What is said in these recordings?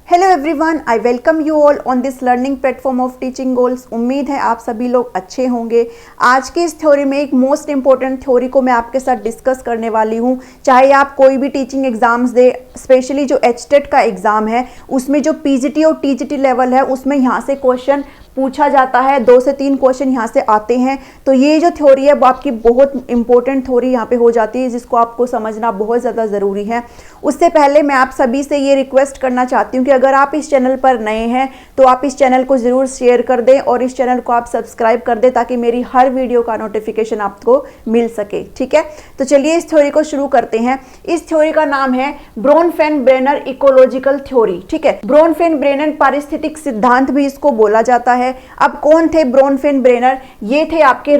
Hello everyone, I welcome you all on this learning platform of teaching goals. उम्मीद है आप सभी लोग अच्छे होंगे। आज की इस थ्योरी में एक मोस्ट इंपॉर्टेंट थ्योरी को मैं आपके साथ डिस्कस करने वाली हूँ। चाहे आप कोई भी टीचिंग एग्जाम्स दे, स्पेशली जो एचटेट का एग्ज़ाम है उसमें जो पीजीटी और टीजीटी लेवल है उसमें यहाँ से क्वेश्चन पूछा जाता है। 2 से 3 क्वेश्चन यहाँ से आते हैं। तो ये जो थ्योरी है वो आपकी बहुत इंपॉर्टेंट थ्योरी यहाँ पे हो जाती है, जिसको आपको समझना बहुत ज़्यादा ज़रूरी है। उससे पहले मैं आप सभी से ये रिक्वेस्ट करना चाहती हूँ कि अगर आप इस चैनल पर नए हैं तो आप इस चैनल को ज़रूर शेयर कर दें और इस चैनल को आप सब्सक्राइब कर दें ताकि मेरी हर वीडियो का नोटिफिकेशन आपको मिल सके। ठीक है, तो चलिए इस थ्योरी को शुरू करते हैं। इस थ्योरी का नाम है ब्रोनफेन-ब्रेनर इकोलॉजिकल थ्योरी। ठीक है, ब्रोनफेन-ब्रेनर पारिस्थितिक सिद्धांत भी इसको बोला जाता है। अब कौन थे ब्रोनफेन-ब्रेनर? ये थे आपके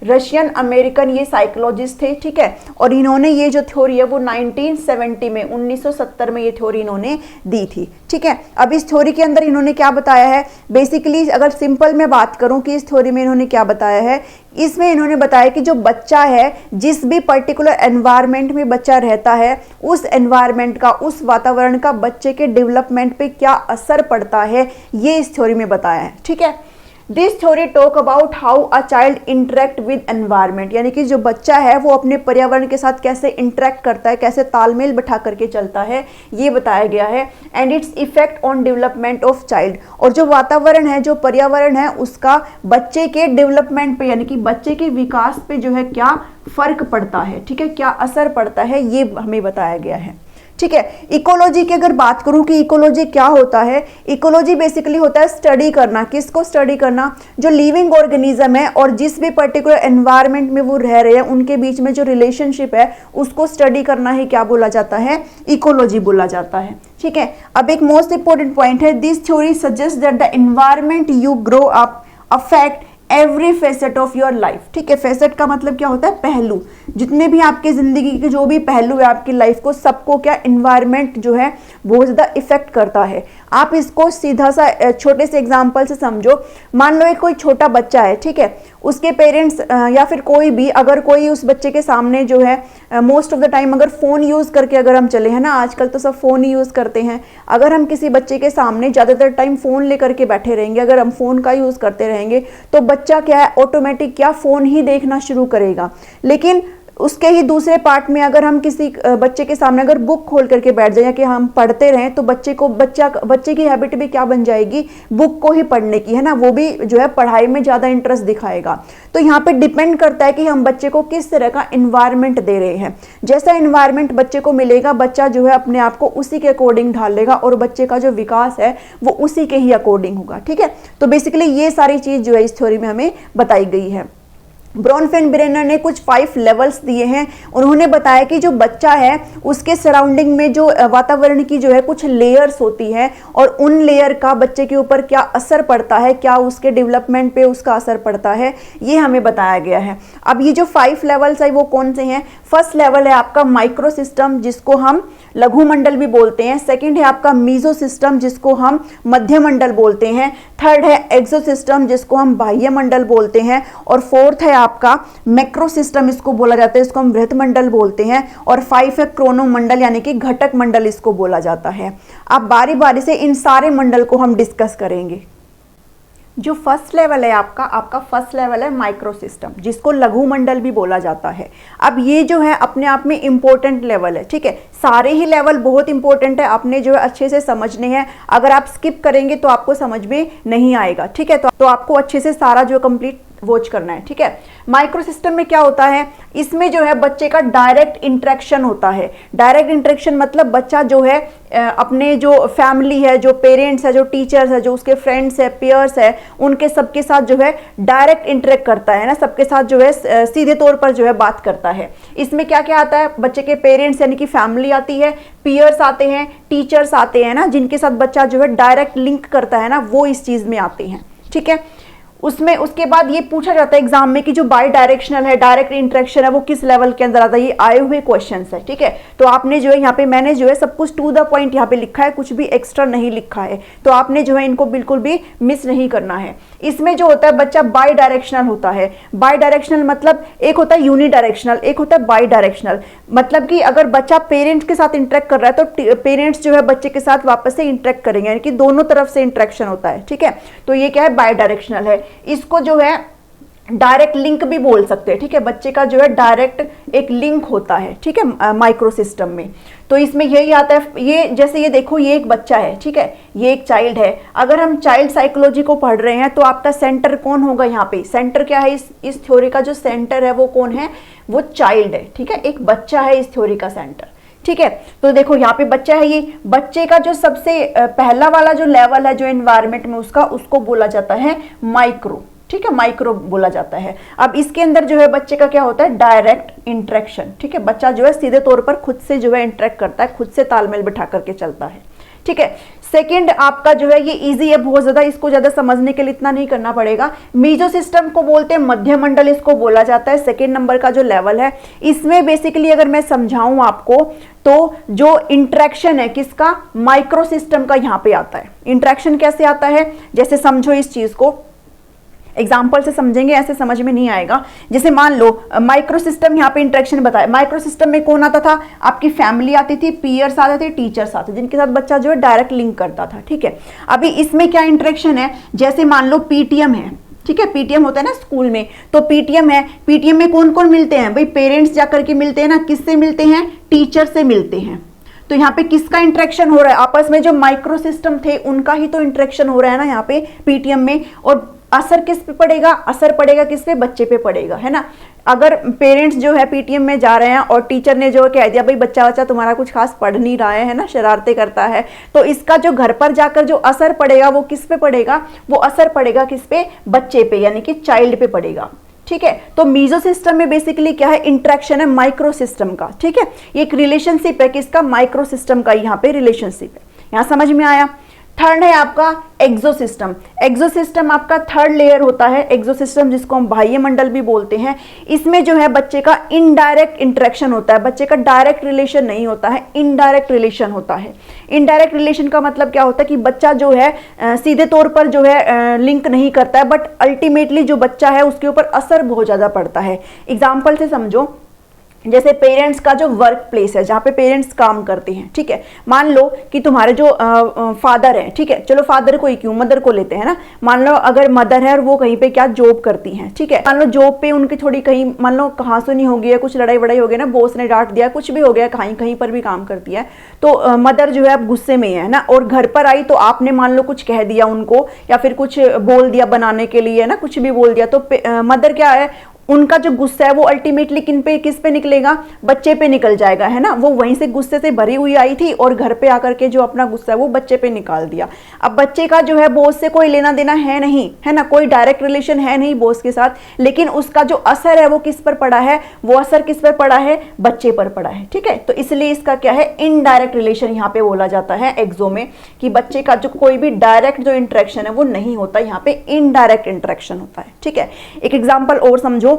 रशियन अमेरिकन ये साइकोलॉजिस्ट थे। ठीक है, और इन्होंने ये जो थ्योरी है वो 1970 में 1970 में ये थ्योरी इन्होंने दी थी। ठीक है, अब इस थ्योरी के अंदर इन्होंने क्या बताया है, बेसिकली अगर सिंपल में बात करूं कि इस थ्योरी में इन्होंने क्या बताया है, इसमें इन्होंने बताया कि जो बच्चा है, जिस भी पर्टिकुलर एनवायरनमेंट में बच्चा रहता है, उस एनवायरनमेंट का, उस वातावरण का बच्चे के डेवलपमेंट पे क्या असर पड़ता है, ये इस थ्योरी में बताया है। ठीक है, this theory talk about how a child interact with environment, यानी कि जो बच्चा है वो अपने पर्यावरण के साथ कैसे इंटरेक्ट करता है, कैसे तालमेल बिठा करके चलता है, ये बताया गया है। And its effect on development of child, और जो वातावरण है, जो पर्यावरण है, उसका बच्चे के डेवलपमेंट पे, यानी कि बच्चे के विकास पे जो है क्या फर्क पड़ता है। ठीक है, क्या असर पड़ता है, ये हमें बताया गया है। ठीक है, इकोलॉजी की अगर बात करूं कि इकोलॉजी क्या होता है, इकोलॉजी बेसिकली होता है स्टडी करना। किसको स्टडी करना? जो लिविंग ऑर्गेनिज्म है और जिस भी पर्टिकुलर एनवायरनमेंट में वो रह रहे हैं उनके बीच में जो रिलेशनशिप है उसको स्टडी करना ही क्या बोला जाता है? इकोलॉजी बोला जाता है। ठीक है, अब एक मोस्ट इंपॉर्टेंट पॉइंट है, this theory suggest that the environment you grow up affect every facet of your life. ठीक है, फेसेट का मतलब क्या होता है? पहलू। जितने भी आपके जिंदगी के जो भी पहलू है आपकी लाइफ को, सबको क्या एनवायरनमेंट जो है बहुत ज़्यादा इफेक्ट करता है। आप इसको सीधा सा छोटे से एग्जांपल से समझो। मान लो एक कोई छोटा बच्चा है, ठीक है, उसके पेरेंट्स या फिर कोई भी, अगर कोई उस बच्चे के सामने जो है मोस्ट ऑफ द टाइम अगर फ़ोन यूज़ करके अगर हम चले हैं ना, आजकल तो सब फ़ोन ही यूज़ करते हैं। अगर हम किसी बच्चे के सामने ज़्यादातर टाइम फ़ोन लेकर के बैठे रहेंगे, अगर हम फ़ोन का यूज़ करते रहेंगे तो बच्चा क्या है, ऑटोमेटिक क्या फ़ोन ही देखना शुरू करेगा। लेकिन उसके ही दूसरे पार्ट में अगर हम किसी बच्चे के सामने अगर बुक खोल करके बैठ जाए कि हम पढ़ते रहें तो बच्चे की हैबिट भी क्या बन जाएगी? बुक को ही पढ़ने की, है ना। वो भी जो है पढ़ाई में ज़्यादा इंटरेस्ट दिखाएगा। तो यहाँ पे डिपेंड करता है कि हम बच्चे को किस तरह का इन्वायरमेंट दे रहे हैं। जैसा इन्वायरमेंट बच्चे को मिलेगा, बच्चा जो है अपने आप को उसी के अकॉर्डिंग ढाल लेगा और बच्चे का जो विकास है वो उसी के ही अकॉर्डिंग होगा। ठीक है, तो बेसिकली ये सारी चीज़ जो है इस थ्योरी में हमें बताई गई है। ब्रोनफेन-ब्रेनर ने कुछ 5 लेवल्स दिए हैं। उन्होंने बताया कि जो बच्चा है उसके सराउंडिंग में जो वातावरण की जो है कुछ लेयर्स होती है और उन लेयर का बच्चे के ऊपर क्या असर पड़ता है, क्या उसके डेवलपमेंट पे उसका असर पड़ता है, ये हमें बताया गया है। अब ये जो 5 लेवल्स है वो कौन से हैं? फर्स्ट लेवल है आपका माइक्रो सिस्टम, जिसको हम लघु मंडल भी बोलते हैं। सेकंड है आपका मीजो सिस्टम, जिसको हम मध्य मंडल बोलते हैं। थर्ड है एक्सो सिस्टम, जिसको हम बाह्य मंडल बोलते हैं। और फोर्थ है आपका मैक्रो सिस्टम, इसको बोला जाता है, इसको हम वृहत मंडल बोलते हैं। और 5 है क्रोनो मंडल, यानी कि घटक मंडल इसको बोला जाता है। अब बारी बारी से इन सारे मंडल को हम डिस्कस करेंगे। जो फर्स्ट लेवल है आपका फर्स्ट लेवल है माइक्रो सिस्टम, जिसको लघु मंडल भी बोला जाता है। अब ये जो है अपने आप में इंपॉर्टेंट लेवल है। ठीक है, सारे ही लेवल बहुत इंपॉर्टेंट है, आपने जो है अच्छे से समझने हैं। अगर आप स्किप करेंगे तो आपको समझ में नहीं आएगा। ठीक है, तो आपको अच्छे से सारा जो कंप्लीट वॉच करना है। ठीक है, माइक्रो सिस्टम में क्या होता है, इसमें जो है बच्चे का डायरेक्ट इंटरेक्शन होता है। डायरेक्ट इंटरेक्शन मतलब बच्चा जो है अपने जो फैमिली है, जो पेरेंट्स है, जो टीचर्स है, जो उसके फ्रेंड्स है, पेयर्स है, उनके सबके साथ जो है डायरेक्ट इंटरेक्ट करता है ना, सबके साथ जो है सीधे तौर पर जो है बात करता है। इसमें क्या क्या आता है? बच्चे के पेरेंट्स यानी कि फैमिली आती है, पेयर्स आते हैं, टीचर्स आते हैं ना, जिनके साथ बच्चा जो है डायरेक्ट लिंक करता है ना, वो इस चीज़ में आते हैं। ठीक है, उसमें उसके बाद ये पूछा जाता है एग्जाम में कि जो बाई डायरेक्शनल है, डायरेक्ट इंटरेक्शन है, वो किस लेवल के अंदर आता है। ये आए हुए क्वेश्चंस है, ठीक है। तो आपने जो है यहाँ पे, मैंने जो है सब कुछ टू द पॉइंट यहाँ पे लिखा है, कुछ भी एक्स्ट्रा नहीं लिखा है, तो आपने जो है इनको बिल्कुल भी मिस नहीं करना है। इसमें जो होता है बच्चा बाई डायरेक्शनल होता है। बाई डायरेक्शनल मतलब एक होता है यूनि डायरेक्शनल, एक होता है बाई डायरेक्शनल। मतलब कि अगर बच्चा पेरेंट्स के साथ इंटरेक्ट कर रहा है तो पेरेंट्स जो है बच्चे के साथ वापस से इंटरेक्ट करेंगे, यानी कि दोनों तरफ से इंटरेक्शन होता है, ठीक है। तो ये क्या है, बाई डायरेक्शनल है। इसको जो है डायरेक्ट लिंक भी बोल सकते हैं, ठीक है। बच्चे का जो है डायरेक्ट एक लिंक होता है, ठीक है, माइक्रो सिस्टम में। तो इसमें यही आता है, ये जैसे ये देखो, ये एक बच्चा है, ठीक है, ये एक चाइल्ड है। अगर हम चाइल्ड साइकोलॉजी को पढ़ रहे हैं तो आपका सेंटर कौन होगा यहाँ पे, सेंटर क्या है, इस थ्योरी का जो सेंटर है वो कौन है, वो चाइल्ड है, ठीक है, एक बच्चा है इस थ्योरी का सेंटर, ठीक है। तो देखो यहाँ पे बच्चा है, ये बच्चे का जो सबसे पहला वाला जो लेवल है जो एनवायरनमेंट में उसका, उसको बोला जाता है माइक्रो, ठीक है, माइक्रो बोला जाता है। अब इसके अंदर जो है बच्चे का क्या होता है, डायरेक्ट इंटरेक्शन, ठीक है। बच्चा जो है सीधे तौर पर खुद से जो है इंटरेक्ट करता है, खुद से तालमेल बिठा करके चलता है, ठीक है। सेकंड आपका जो है ये इजी है बहुत ज्यादा, इसको ज्यादा समझने के लिए इतना नहीं करना पड़ेगा। मीजो सिस्टम को बोलते हैं, मध्य मंडल इसको बोला जाता है, सेकंड नंबर का जो लेवल है। इसमें बेसिकली अगर मैं समझाऊं आपको तो जो इंटरेक्शन है किसका, माइक्रो सिस्टम का यहाँ पे आता है। इंटरेक्शन कैसे आता है, जैसे समझो इस चीज को, एग्जाम्पल से समझेंगे, ऐसे समझ में नहीं आएगा। जैसे मान लो माइक्रो सिस्टम, यहाँ पे इंटरेक्शन बताया। माइक्रो सिस्टम में कौन आता था, आपकी फैमिली आती थी, पीयर्स आते थे, टीचर्स आते थे, जिनके साथ बच्चा जो है डायरेक्ट लिंक करता था, ठीक है। अभी इसमें क्या इंटरेक्शन है, जैसे मान लो पीटीएम है, ठीक है, पीटीएम होता है ना स्कूल में, तो पीटीएम है, पीटीएम में कौन कौन मिलते हैं भाई, पेरेंट्स जाकर के मिलते हैं ना, किससे मिलते हैं, टीचर से मिलते हैं। तो यहाँ पे किसका इंटरेक्शन हो रहा है, आपस में जो माइक्रो सिस्टम थे उनका ही तो इंटरेक्शन हो रहा है ना यहाँ पे पीटीएम में। और असर किस पे पड़ेगा, असर पड़ेगा किस पे, बच्चे पे पड़ेगा, है ना। अगर पेरेंट्स जो है पीटीएम में जा रहे हैं और टीचर ने जो कह दिया भाई बच्चा तुम्हारा कुछ खास पढ़ नहीं रहा है ना, शरारतें करता है, तो इसका जो घर पर जाकर जो असर पड़ेगा वो किस पे पड़ेगा, वो असर पड़ेगा किस पे, बच्चे पे, यानी कि चाइल्ड पे पड़ेगा, ठीक है। तो मीजो सिस्टम में बेसिकली क्या है, इंटरेक्शन है माइक्रो सिस्टम का, ठीक है। ये एक रिलेशनशिप है किसका, माइक्रो सिस्टम का, यहाँ पे रिलेशनशिप है। यहाँ समझ में आया। थर्ड है आपका एक्सोसिस्टम। एक्सोसिस्टम आपका थर्ड लेयर होता है, एक्सोसिस्टम जिसको हम बाह्य मंडल भी बोलते हैं। इसमें जो है बच्चे का इनडायरेक्ट इंटरेक्शन होता है, बच्चे का डायरेक्ट रिलेशन नहीं होता है, इनडायरेक्ट रिलेशन होता है। इनडायरेक्ट रिलेशन का मतलब क्या होता है कि बच्चा जो है सीधे तौर पर जो है लिंक नहीं करता है, बट अल्टीमेटली जो बच्चा है उसके ऊपर असर बहुत ज्यादा पड़ता है। एग्जाम्पल से समझो, जैसे पेरेंट्स का जो वर्क प्लेस है जहाँ पे पेरेंट्स काम करते हैं, ठीक है। मान लो कि तुम्हारे जो फादर है, ठीक है, चलो फादर को ही क्यों, मदर को लेते हैं ना। मान लो अगर मदर है और वो कहीं पे क्या जॉब करती हैं, ठीक है। मान लो जॉब पे उनकी थोड़ी कहीं मान लो कहासुनी हो गई है, कुछ लड़ाई वड़ाई हो गई ना, बॉस ने डांट दिया, कुछ भी हो गया, कहीं कहीं पर भी काम करती है, तो मदर जो है अब गुस्से में है ना, और घर पर आई तो आपने मान लो कुछ कह दिया उनको, या फिर कुछ बोल दिया बनाने के लिए ना, कुछ भी बोल दिया, तो मदर क्या है, उनका जो गुस्सा है वो अल्टीमेटली किस पे निकलेगा, बच्चे पे निकल जाएगा, है ना। वो वहीं से गुस्से से भरी हुई आई थी और घर पे आकर के जो अपना गुस्सा है वो बच्चे पे निकाल दिया। अब बच्चे का जो है बॉस से कोई लेना देना है नहीं, है ना, कोई डायरेक्ट रिलेशन है नहीं बॉस के साथ, लेकिन उसका जो असर है वो किस पर पड़ा है, वो असर किस पर पड़ा है, बच्चे पर पड़ा है, ठीक है। तो इसलिए इसका क्या है, इनडायरेक्ट रिलेशन यहाँ पे बोला जाता है एक्सो में, कि बच्चे का जो कोई भी डायरेक्ट जो इंटरेक्शन है वो नहीं होता, यहाँ पे इनडायरेक्ट इंटरेक्शन होता है, ठीक है। एक एग्जाम्पल और समझो,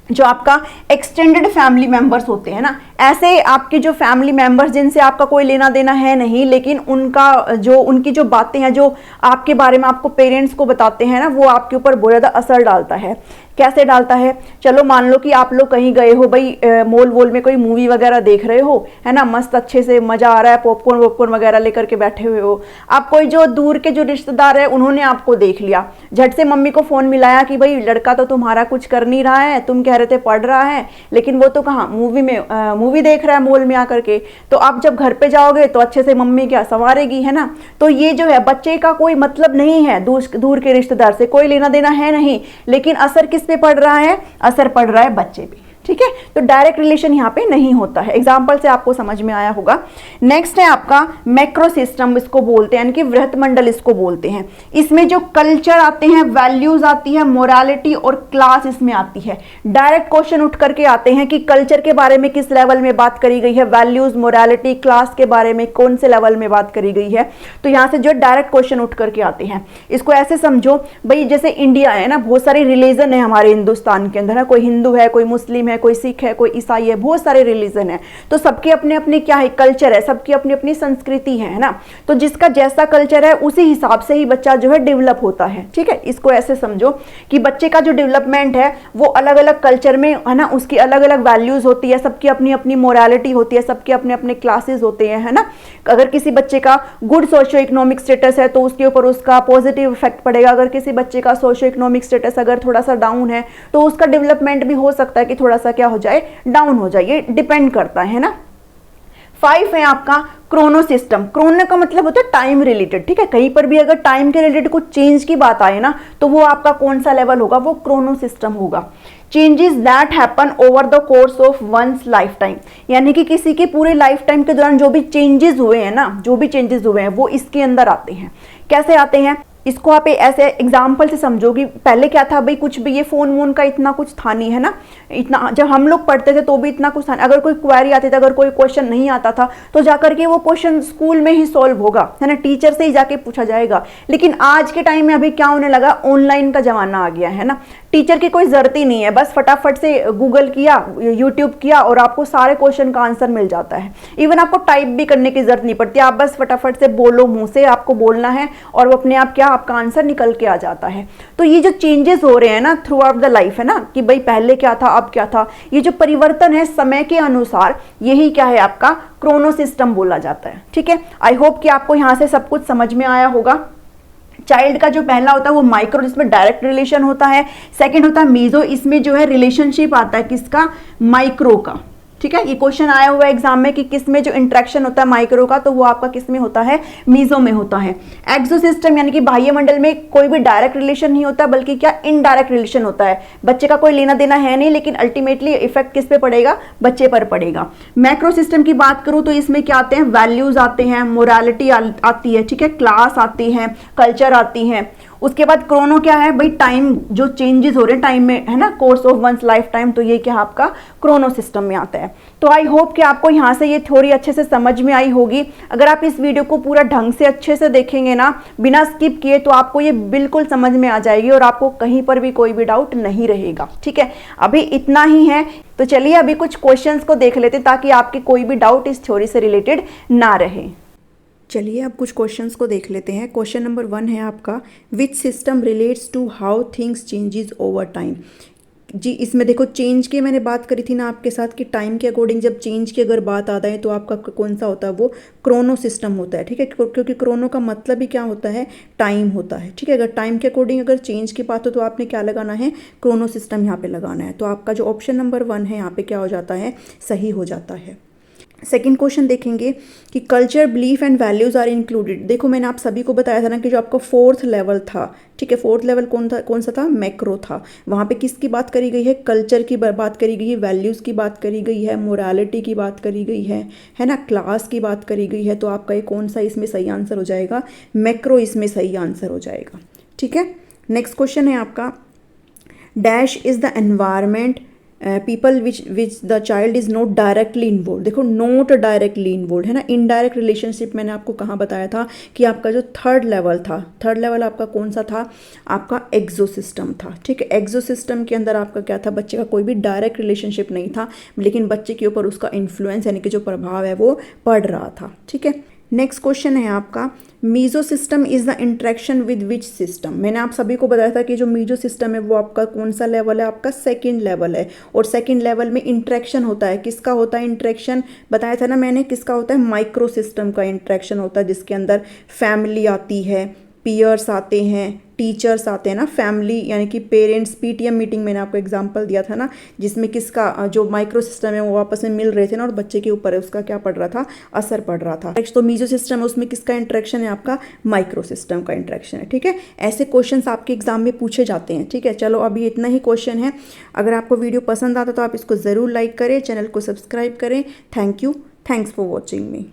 जो आपका एक्सटेंडेड फैमिली मेंबर्स होते हैं ना, ऐसे आपके जो फैमिली मेंबर्स जिनसे आपका कोई लेना देना है नहीं, लेकिन उनकी जो बातें हैं जो आपके बारे में आपको पेरेंट्स को बताते हैं ना, वो आपके ऊपर बहुत ज़्यादा असर डालता है। कैसे डालता है, चलो मान लो कि आप लोग कहीं गए हो भाई, मॉल वॉल में कोई मूवी वगैरह देख रहे हो, है ना, मस्त अच्छे से मजा आ रहा है, पॉपकॉर्न वॉपकॉर्न वगैरह लेकर के बैठे हुए हो। आप कोई जो दूर के जो रिश्तेदार है उन्होंने आपको देख लिया, झट से मम्मी को फोन मिलाया कि भाई लड़का तो तुम्हारा कुछ कर नहीं रहा है, तुम कह रहे थे पढ़ रहा है, लेकिन वो तो कहाँ मूवी देख रहा है मॉल में आकर के। तो आप जब घर पे जाओगे तो अच्छे से मम्मी क्या संवारेगी, है ना। तो ये जो है बच्चे का कोई मतलब नहीं है दूर के रिश्तेदार से, कोई लेना देना है नहीं, लेकिन असर किस पे पड़ रहा है, असर पड़ रहा है बच्चे पे, ठीक है, तो डायरेक्ट रिलेशन यहाँ पे नहीं होता है। एग्जाम्पल से आपको समझ में आया होगा। नेक्स्ट है आपका मैक्रो सिस्टम, इसको बोलते हैं, यानी कि वृहत मंडल इसको बोलते हैं। इसमें जो कल्चर आते हैं, वैल्यूज आती है, मोरालिटी और क्लास इसमें आती है। डायरेक्ट क्वेश्चन उठ करके आते हैं कि कल्चर के बारे में किस लेवल में बात करी गई है, वैल्यूज, मोरालिटी, क्लास के बारे में कौन से लेवल में बात करी गई है। तो यहाँ से जो डायरेक्ट क्वेश्चन उठ करके आते हैं। इसको ऐसे समझो भाई, जैसे इंडिया है ना, बहुत सारे रिलीजन है हमारे हिंदुस्तान के अंदर है, कोई हिंदू है, कोई मुस्लिम है, कोई सिख है, कोई ईसाई है, बहुत सारे रिलीजन है। तो सबके अपने अपने क्या है, कल्चर है, सबकी अपनी अपनी संस्कृति है ना। तो जिसका जैसा कल्चर है उसी हिसाब से ही बच्चा जो है डेवलप होता है। ठीक है, इसको ऐसे समझो कि बच्चे का जो डेवलपमेंट है वो अलग अलग कल्चर में है ना, उसकी अलग अलग वैल्यूज होती है, सबकी अपनी अपनी मोरालिटी होती है, सबके अपने अपने क्लासेस होते हैं, है ना। अगर किसी बच्चे का गुड सोशियो इकोनॉमिक स्टेटस है तो उसके ऊपर उसका पॉजिटिव इफेक्ट पड़ेगा। अगर किसी बच्चे का सोशियो इकोनॉमिक स्टेटस अगर थोड़ा सा डाउन है तो उसका डेवलपमेंट भी हो सकता है कि थोड़ा सा क्या हो जाए, डाउन हो जाए, ये डिपेंड करता है ना। 5 है आपका क्रोनो सिस्टम। क्रोनो का मतलब होता है टाइम रिलेटेड। ठीक है, कहीं पर भी अगर टाइम के रिलेटेड कुछ चेंज की बात आए ना तो वो आपका कौन सा लेवल होगा, वो क्रोनो सिस्टम होगा। Changes that happen over the course of one's life time, यानी कि किसी के पूरे लाइफ टाइम के दौरान जो भी चेंजेस हुए हैं ना, जो भी चेंजेस हुए हैं वो इसके अंदर आते हैं। कैसे आते हैं, इसको आप ऐसे एग्जाम्पल से समझो कि पहले क्या था भाई, कुछ भी ये फोन वोन का इतना कुछ था नहीं, है ना। इतना जब हम लोग पढ़ते थे तो भी इतना कुछ था नहीं। अगर कोई क्वेरी आती थी, अगर कोई क्वेश्चन नहीं आता था तो जाकर के वो क्वेश्चन स्कूल में ही सॉल्व होगा, है ना, टीचर से ही जाके पूछा जाएगा। लेकिन आज के टाइम में अभी क्या होने लगा, ऑनलाइन का जमाना आ गया है ना। टीचर की कोई जरूरत ही नहीं है, बस फटाफट से गूगल किया, यूट्यूब किया और आपको सारे क्वेश्चन का आंसर मिल जाता है। इवन आपको टाइप भी करने की जरूरत नहीं पड़ती, आप बस फटाफट से बोलो, मुंह से आपको बोलना है और वो अपने आप क्या आपका आंसर निकल के आ जाता है। तो ये जो चेंजेस हो रहे हैं ना थ्रू आउट द लाइफ, है ना, कि भाई पहले क्या था अब क्या था, ये जो परिवर्तन है समय के अनुसार, यही क्या है आपका क्रोनो सिस्टम बोला जाता है। ठीक है, आई होप कि आपको यहाँ से सब कुछ समझ में आया होगा। चाइल्ड का जो पहला होता है वो माइक्रो, जिसमें डायरेक्ट रिलेशन होता है। सेकंड होता है मीजो, इसमें जो है रिलेशनशिप आता है किसका, माइक्रो का। ठीक है, ये क्वेश्चन आया हुआ है एग्जाम में कि किस में जो इंटरेक्शन होता है माइक्रो का, तो वो आपका किस में होता है, मीजो में होता है। एक्सो सिस्टम यानी कि बाह्य मंडल में कोई भी डायरेक्ट रिलेशन नहीं होता बल्कि क्या इनडायरेक्ट रिलेशन होता है। बच्चे का कोई लेना देना है नहीं, लेकिन अल्टीमेटली इफेक्ट किस पे पड़ेगा, बच्चे पर पड़ेगा। मैक्रो सिस्टम की बात करूं तो इसमें क्या आते हैं, वैल्यूज आते हैं, मोरालिटी आती है, ठीक है, क्लास आती है, कल्चर आती है। उसके बाद क्रोनो क्या है भाई, टाइम जो चेंजेस हो रहे हैं टाइम में, है ना, course of one's life time, तो ये क्या आपका क्रोनो सिस्टम में आता है। तो आई होप कि आपको यहाँ से ये थ्योरी अच्छे से समझ में आई होगी। अगर आप इस वीडियो को पूरा ढंग से अच्छे से देखेंगे ना, बिना स्किप किए, तो आपको ये बिल्कुल समझ में आ जाएगी और आपको कहीं पर भी कोई भी डाउट नहीं रहेगा। ठीक है, अभी इतना ही है, तो चलिए अभी कुछ क्वेश्चंस को देख लेते ताकि आपके कोई भी डाउट इस थ्योरी से रिलेटेड ना रहे। चलिए अब कुछ क्वेश्चंस को देख लेते हैं। क्वेश्चन नंबर 1 है आपका, which system relates to how things changes over time. जी, इसमें देखो चेंज की मैंने बात करी थी ना आपके साथ कि टाइम के अकॉर्डिंग जब चेंज की अगर बात आता है तो आपका कौन सा होता है, वो क्रोनो सिस्टम होता है। ठीक है, क्योंकि क्रोनो का मतलब ही क्या होता है, टाइम होता है। ठीक है, अगर टाइम के अकॉर्डिंग अगर चेंज की बात हो तो आपने क्या लगाना है, क्रोनो सिस्टम यहाँ पे लगाना है। तो आपका जो ऑप्शन नंबर 1 है यहाँ पे क्या हो जाता है, सही हो जाता है। सेकेंड क्वेश्चन देखेंगे कि culture, belief and values are included. देखो मैंने आप सभी को बताया था ना कि जो आपका 4th लेवल था, ठीक है, 4th लेवल कौन सा था, मैक्रो था। वहाँ पे किसकी बात करी गई है, कल्चर की बात करी गई है, वैल्यूज़ की बात करी गई है, मोरालिटी की बात करी गई है ना, क्लास की बात करी गई है। तो आपका ये कौन सा इसमें सही आंसर हो जाएगा, मैक्रो इसमें सही आंसर हो जाएगा। ठीक है, नेक्स्ट क्वेश्चन है आपका, dash is the environment people which the child is not directly involve. देखो नॉट डायरेक्टली इन्वॉल्व है ना, इनडायरेक्ट रिलेशनशिप मैंने आपको कहाँ बताया था कि आपका जो 3rd लेवल था, 3rd लेवल आपका कौन सा था, आपका एक्सो सिस्टम था। ठीक है, एक्सो सिस्टम के अंदर आपका क्या था, बच्चे का कोई भी डायरेक्ट रिलेशनशिप नहीं था, लेकिन बच्चे के ऊपर उसका इन्फ्लुएंस यानी कि जो प्रभाव है वो पड़ रहा था। ठीक है, नेक्स्ट क्वेश्चन है आपका, meso system is the interaction with which system. मैंने आप सभी को बताया था कि जो मीजो सिस्टम है वो आपका कौन सा लेवल है, आपका 2nd लेवल है। और 2nd लेवल में इंटरेक्शन होता है, किसका होता है इंटरेक्शन, बताया था ना मैंने, किसका होता है, माइक्रो सिस्टम का इंटरेक्शन होता है, जिसके अंदर फैमिली आती है, पीयर्स आते हैं, टीचर्स आते हैं ना, फैमिली यानी कि पेरेंट्स, पीटीएम मीटिंग मैंने आपको एग्जांपल दिया था ना, जिसमें किसका जो माइक्रो सिस्टम है वो आपस में मिल रहे थे ना, और बच्चे के ऊपर उसका क्या पड़ रहा था, असर पड़ रहा था। नेक्स्ट तो मीजो सिस्टम है, उसमें किसका इंटरेक्शन है, आपका माइक्रो सिस्टम का इंटरेक्शन है। ठीक है, ऐसे क्वेश्चंस आपके एग्जाम में पूछे जाते हैं। ठीक है, चलो अभी इतना ही क्वेश्चन है। अगर आपको वीडियो पसंद आता तो आप इसको ज़रूर लाइक करें, चैनल को सब्सक्राइब करें। Thank you, thanks for watching me.